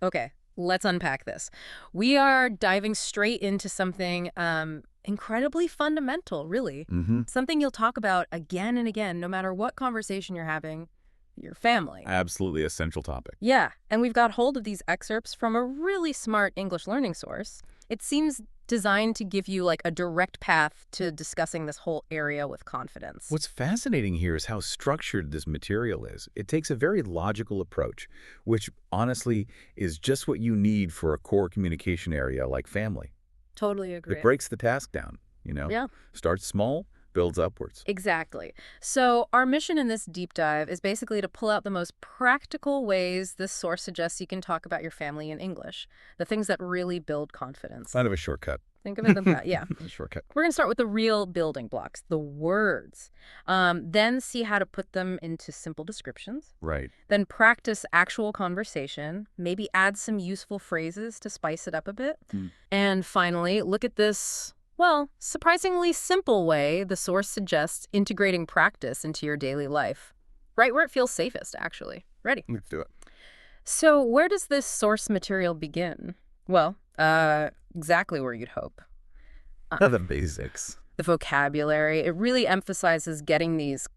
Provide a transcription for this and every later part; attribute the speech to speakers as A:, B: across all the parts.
A: Okay, let's unpack this. We are diving straight into something incredibly fundamental, really.
B: Mm-hmm.
A: Something you'll talk about again and again, no matter what conversation you're having, your family.
B: Absolutely essential topic.
A: Yeah, and we've got hold of these excerpts from a really smart English learning source. It seems designed to give you like a direct path to discussing this whole area with confidence.
B: What's fascinating here is how structured this material is. It takes a very logical approach, which honestly is just what you need for a core communication area like family.
A: Totally agree.
B: It breaks the task down.
A: Yeah.
B: Starts small, builds upwards.
A: Exactly. So our mission in this deep dive is basically to pull out the most practical ways this source suggests you can talk about your family in English, the things that really build confidence.
B: Kind of a shortcut.
A: Think of it as that, yeah.
B: A shortcut.
A: We're going to start with the real building blocks, the words, then see how to put them into simple descriptions,
B: Right.
A: then practice actual conversation, maybe add some useful phrases to spice it up a bit, and finally, look at this, well, surprisingly simple way the source suggests integrating practice into your daily life, right where it feels safest, actually. Ready?
B: Let's do it.
A: So where does this source material begin? Well, exactly where you'd hope.
B: The basics.
A: The vocabulary, it really emphasizes getting these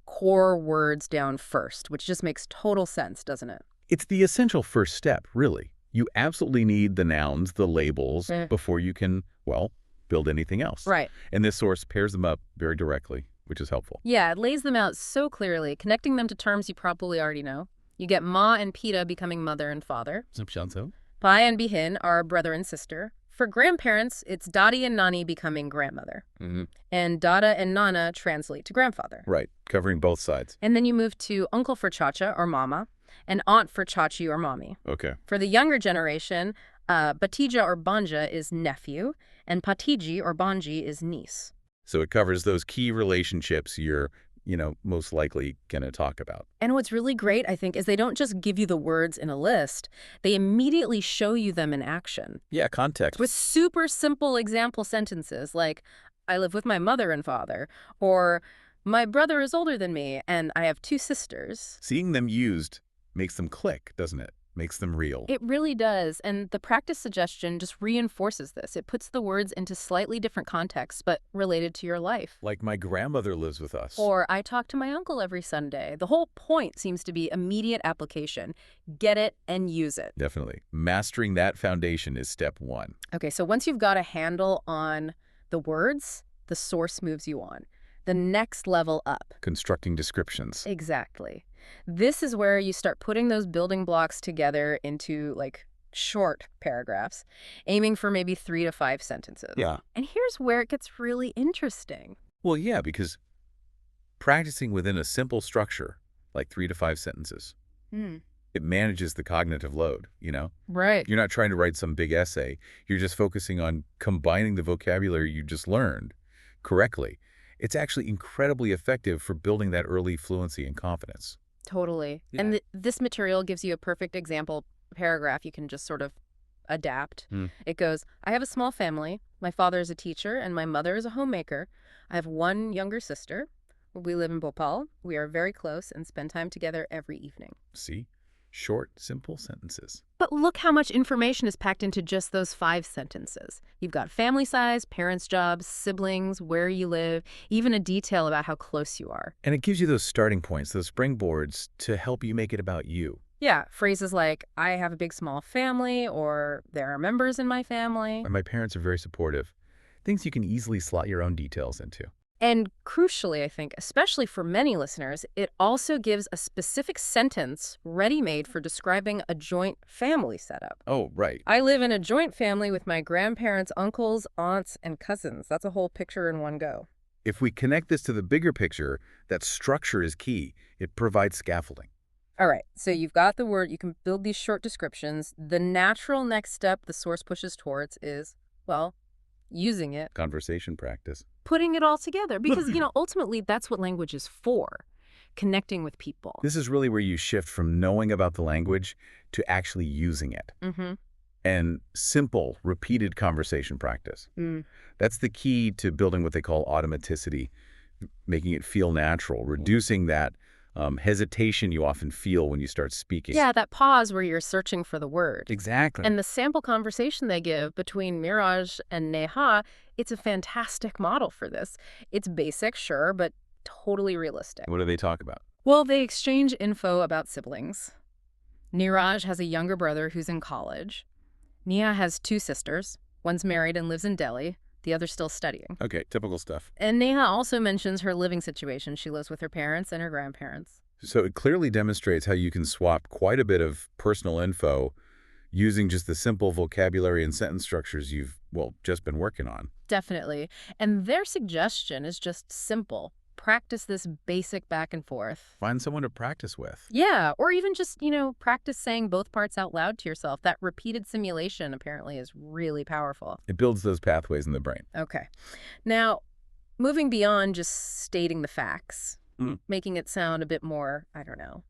A: core words down first, which just makes total sense, doesn't it?
B: It's the essential first step, really. You absolutely need the nouns, the labels,
A: Mm.
B: before you can, well, build anything else.
A: Right.
B: And this source pairs them up very directly, which is helpful.
A: Yeah, it lays them out so clearly, connecting them to terms you probably already know. You get Ma and Pita becoming mother and father. Pai and Bihin are brother and sister. For grandparents, it's Dadi and Nani becoming grandmother.
B: Mm-hmm.
A: And Dada and Nana translate to grandfather.
B: Right, covering both sides.
A: And then you move to uncle for Chacha or Mama, and aunt for Chachi or Mommy.
B: Okay.
A: For the younger generation, Batija or Banja is nephew, and Patiji or Banji is niece.
B: So it covers those key relationships you're, most likely going to talk about.
A: And what's really great, I think, is they don't just give you the words in a list. They immediately show you them in action.
B: Yeah, context.
A: With super simple example sentences like, I live with my mother and father, or my brother is older than me, and I have 2 sisters.
B: Seeing them used makes them click, doesn't it? Makes them real.
A: It really does, and the practice suggestion just reinforces this. It puts the words into slightly different contexts, but related to your life.
B: Like my grandmother lives with us.
A: Or I talk to my uncle every Sunday. The whole point seems to be immediate application. Get it and use it.
B: Definitely. Mastering that foundation is step 1.
A: Okay, so once you've got a handle on the words, the source moves you on. The next level up.
B: Constructing descriptions.
A: Exactly. This is where you start putting those building blocks together into, like, short paragraphs, aiming for maybe 3 to 5 sentences.
B: Yeah.
A: And here's where it gets really interesting.
B: Well, yeah, because practicing within a simple structure, like 3 to 5 sentences, it manages the cognitive load.
A: Right.
B: You're not trying to write some big essay. You're just focusing on combining the vocabulary you just learned correctly. It's actually incredibly effective for building that early fluency and confidence.
A: Totally.
B: Yeah.
A: And this material gives you a perfect example paragraph you can just sort of adapt. It goes, I have a small family. My father is a teacher and my mother is a homemaker. I have 1 younger sister. We live in Bhopal. We are very close and spend time together every evening.
B: See? Short, simple sentences.
A: But look how much information is packed into just those 5 sentences. You've got family size, parents' jobs, siblings, where you live, even a detail about how close you are.
B: And it gives you those starting points, those springboards to help you make it about you.
A: Yeah, phrases like, I have a big small family, or there are members in my family.
B: And my parents are very supportive. Things you can easily slot your own details into.
A: And crucially, I think, especially for many listeners, it also gives a specific sentence ready-made for describing a joint family setup.
B: Oh, right.
A: I live in a joint family with my grandparents, uncles, aunts, and cousins. That's a whole picture in one go.
B: If we connect this to the bigger picture, that structure is key. It provides scaffolding.
A: All right, so you've got the word. You can build these short descriptions. The natural next step the source pushes towards is, well, using it.
B: Conversation practice.
A: Putting it all together. Because, ultimately, that's what language is for. Connecting with people.
B: This is really where you shift from knowing about the language to actually using it. And simple, repeated conversation practice. That's the key to building what they call automaticity, making it feel natural, reducing that hesitation you often feel when you start speaking.
A: Yeah, that pause where you're searching for the word.
B: Exactly.
A: And the sample conversation they give between Niraj and Neha, it's a fantastic model for this. It's basic, sure, but totally realistic.
B: What do they talk about?
A: Well, they exchange info about siblings. Niraj has a younger brother who's in college. Neha has two sisters. One's married and lives in Delhi. The other's still studying.
B: Okay, typical stuff.
A: And Neha also mentions her living situation. She lives with her parents and her grandparents.
B: So it clearly demonstrates how you can swap quite a bit of personal info using just the simple vocabulary and sentence structures you've, well, just been working on.
A: Definitely. And their suggestion is just simple. Practice this basic back and forth.
B: Find someone to practice with.
A: Yeah, or even just, practice saying both parts out loud to yourself. That repeated simulation apparently is really powerful.
B: It builds those pathways in the brain.
A: Okay. Now, moving beyond just stating the facts, making it sound a bit more, I don't know,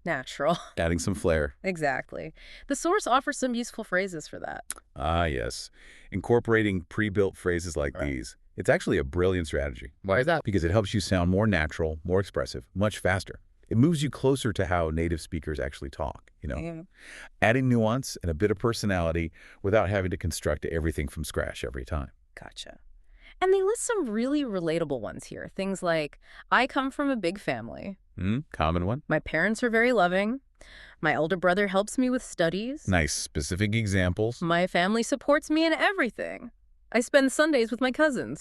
A: natural.
B: Adding some flair.
A: Exactly. The source offers some useful phrases for that.
B: Ah, yes. Incorporating pre-built phrases like these. It's actually a brilliant strategy.
A: Why is that?
B: Because it helps you sound more natural, more expressive, much faster. It moves you closer to how native speakers actually talk, Adding nuance and a bit of personality without having to construct everything from scratch every time.
A: Gotcha. And they list some really relatable ones here. Things like, I come from a big family.
B: Common one.
A: My parents are very loving. My older brother helps me with studies.
B: Nice, specific examples.
A: My family supports me in everything. I spend Sundays with my cousins.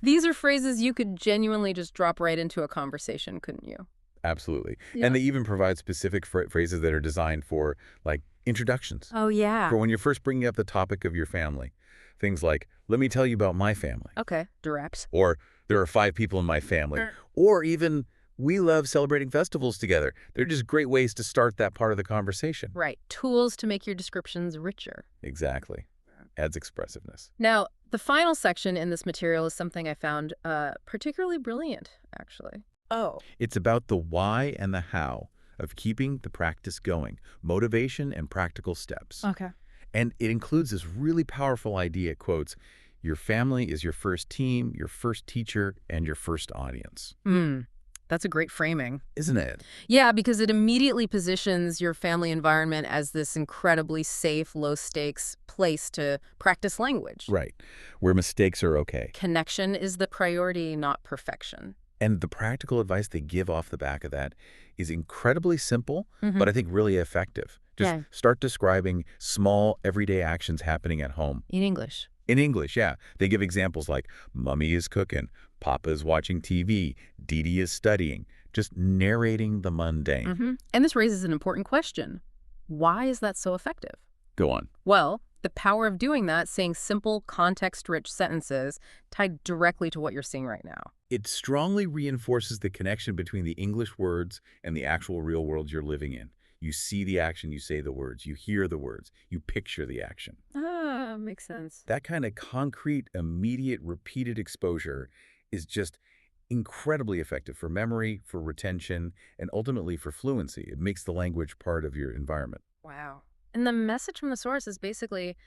A: These are phrases you could genuinely just drop right into a conversation, couldn't you?
B: Absolutely.
A: Yeah.
B: And they even provide specific phrases that are designed for, like, introductions.
A: Oh, yeah.
B: For when you're first bringing up the topic of your family. Things like, let me tell you about my family.
A: Okay, direct.
B: Or, there are 5 people in my family. Or even, we love celebrating festivals together. They're just great ways to start that part of the conversation.
A: Right. Tools to make your descriptions richer.
B: Exactly. Adds expressiveness.
A: Now, the final section in this material is something I found particularly brilliant, actually. Oh.
B: It's about the why and the how of keeping the practice going, motivation and practical steps.
A: Okay.
B: And it includes this really powerful idea, it quotes, your family is your first team, your first teacher, and your first audience.
A: That's a great framing.
B: Isn't it?
A: Yeah, because it immediately positions your family environment as this incredibly safe, low-stakes place to practice language.
B: Right. Where mistakes are okay.
A: Connection is the priority, not perfection.
B: And the practical advice they give off the back of that is incredibly simple, but I think really effective. Just start describing small, everyday actions happening at home.
A: In English.
B: In English, yeah. They give examples like, Mummy is cooking, Papa is watching TV, Dee Dee is studying. Just narrating the mundane.
A: And this raises an important question. Why is that so effective?
B: Go on.
A: Well, the power of doing that, saying simple, context-rich sentences tied directly to what you're seeing right now.
B: It strongly reinforces the connection between the English words and the actual real world you're living in. You see the action, you say the words, you hear the words, you picture the action.
A: Ah, makes sense.
B: That kind of concrete, immediate, repeated exposure is just incredibly effective for memory, for retention, and ultimately for fluency. It makes the language part of your environment.
A: Wow. And the message from the source is basically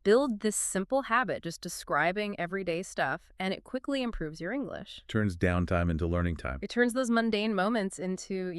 A: build this simple habit, just describing everyday stuff, and it quickly improves your English.
B: Turns downtime into learning time.
A: It turns those mundane moments into,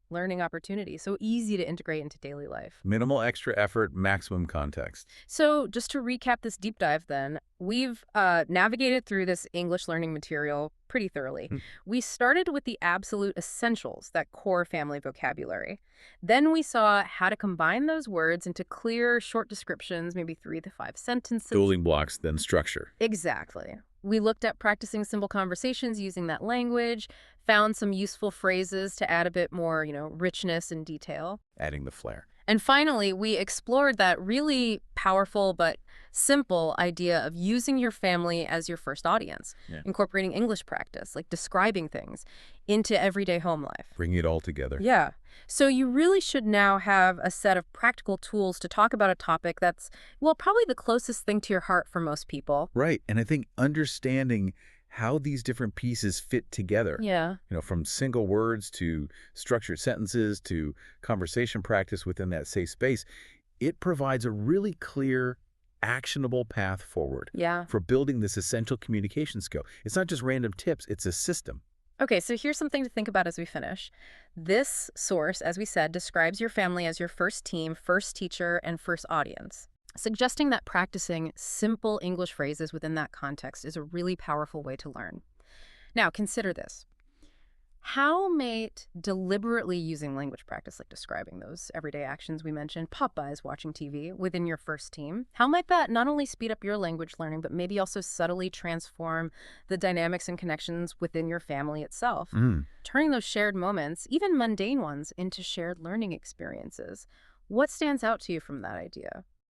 A: learning opportunities. So easy to integrate into daily life.
B: Minimal extra effort, maximum context.
A: So just to recap this deep dive then, we've navigated through this English learning material pretty thoroughly. We started with the absolute essentials, that core family vocabulary. Then we saw how to combine those words into clear, short descriptions, maybe 3 to 5 sentences.
B: Building blocks, then structure.
A: Exactly. We looked at practicing simple conversations using that language, found some useful phrases to add a bit more, richness and detail.
B: Adding the flair.
A: And finally, we explored that really powerful but simple idea of using your family as your first audience, incorporating English practice, like describing things, into everyday home life.
B: Bringing it all together.
A: Yeah. So you really should now have a set of practical tools to talk about a topic that's, well, probably the closest thing to your heart for most people.
B: Right. And I think understanding how these different pieces fit together.
A: Yeah.
B: From single words to structured sentences to conversation practice within that safe space, it provides a really clear, actionable path forward
A: Yeah.
B: for building this essential communication skill. It's not just random tips, it's a system.
A: Okay, so here's something to think about as we finish. This source, as we said, describes your family as your first team, first teacher, and first audience, suggesting that practicing simple English phrases within that context is a really powerful way to learn. Now, consider this. How might deliberately using language practice, like describing those everyday actions we mentioned, Papa is watching TV, within your first team, how might that not only speed up your language learning, but maybe also subtly transform the dynamics and connections within your family itself,
B: Mm.
A: turning those shared moments, even mundane ones, into shared learning experiences? What stands out to you from that idea?